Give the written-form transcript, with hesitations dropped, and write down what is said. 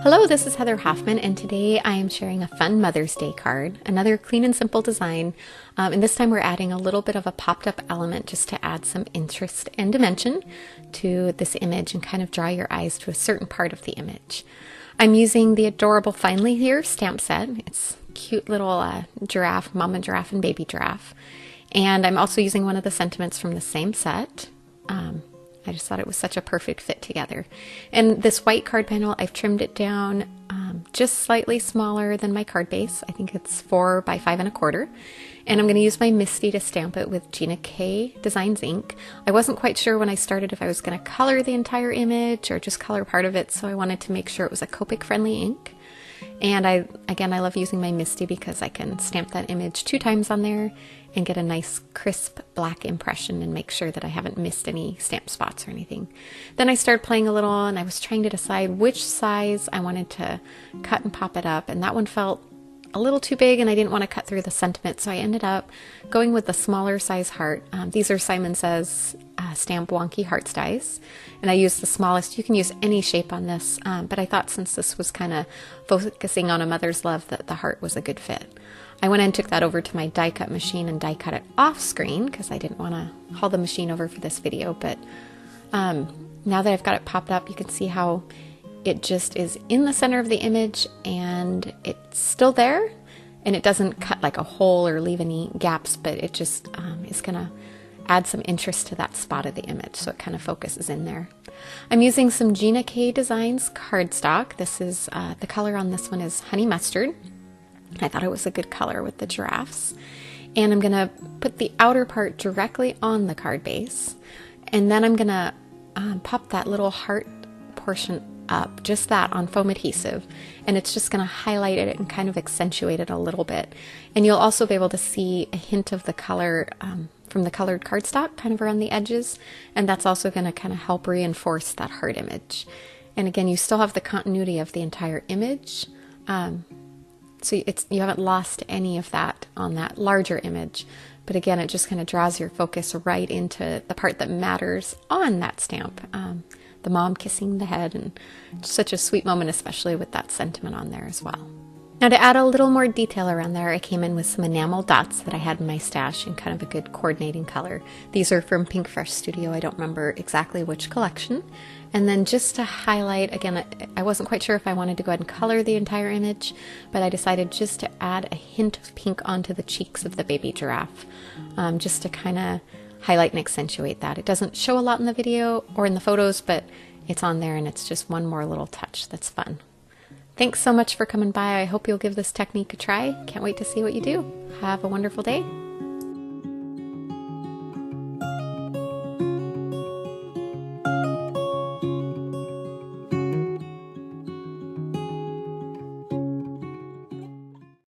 Hello, this is Heather Hoffman, and today I am sharing a fun Mother's Day card, another clean and simple design, and this time we're adding a little bit of a popped up element just to add some interest and dimension to this image and kind of draw your eyes to a certain part of the image. I'm using the adorable Finally Here stamp set. It's a cute little giraffe, mama giraffe and baby giraffe, and I'm also using one of the sentiments from the same set. I just thought it was such a perfect fit together. And this white card panel, I've trimmed it down just slightly smaller than my card base. I think it's 4 by 5 1/4. And I'm going to use my Misty to stamp it with Gina K Designs ink. I wasn't quite sure when I started if I was going to color the entire image or just color part of it, so I wanted to make sure it was a Copic friendly ink. And I love using my Misty because I can stamp that image 2 times on there and get a nice crisp black impression and make sure that I haven't missed any stamp spots or anything. Then I started playing a little and I was trying to decide which size I wanted to cut and pop it up, and that one felt a little too big and I didn't want to cut through the sentiment, so I ended up going with the smaller size heart. These are Simon Says stamp wonky heart dies, and I used the smallest. You can use any shape on this, but I thought since this was kind of focusing on a mother's love that the heart was a good fit. I went and took that over to my die cut machine and die cut it off screen because I didn't want to haul the machine over for this video, but now that I've got it popped up, you can see how it just is in the center of the image and it's still there, and it doesn't cut like a hole or leave any gaps, but it just is going to add some interest to that spot of the image, so it kind of focuses in there. I'm using some Gina K Designs cardstock. This is the color on this one is Honey Mustard. I thought it was a good color with the giraffes. And I'm going to put the outer part directly on the card base, and then I'm going to pop that little heart portion up, just that, on foam adhesive, and it's just going to highlight it and kind of accentuate it a little bit. And you'll also be able to see a hint of the color from the colored cardstock kind of around the edges, and that's also going to kind of help reinforce that heart image. And again, you still have the continuity of the entire image, so you haven't lost any of that on that larger image, but again, it just kind of draws your focus right into the part that matters on that stamp. The mom kissing the head, and such a sweet moment, especially with that sentiment on there as well. Now, to add a little more detail around there, I came in with some enamel dots that I had in my stash in kind of a good coordinating color. These are from Pink Fresh Studio. I don't remember exactly which collection. And then just to highlight, again, I wasn't quite sure if I wanted to go ahead and color the entire image, but I decided just to add a hint of pink onto the cheeks of the baby giraffe, just to kind of highlight and accentuate that. It doesn't show a lot in the video or in the photos, but it's on there, and it's just one more little touch that's fun. Thanks so much for coming by. I hope you'll give this technique a try. Can't wait to see what you do. Have a wonderful day.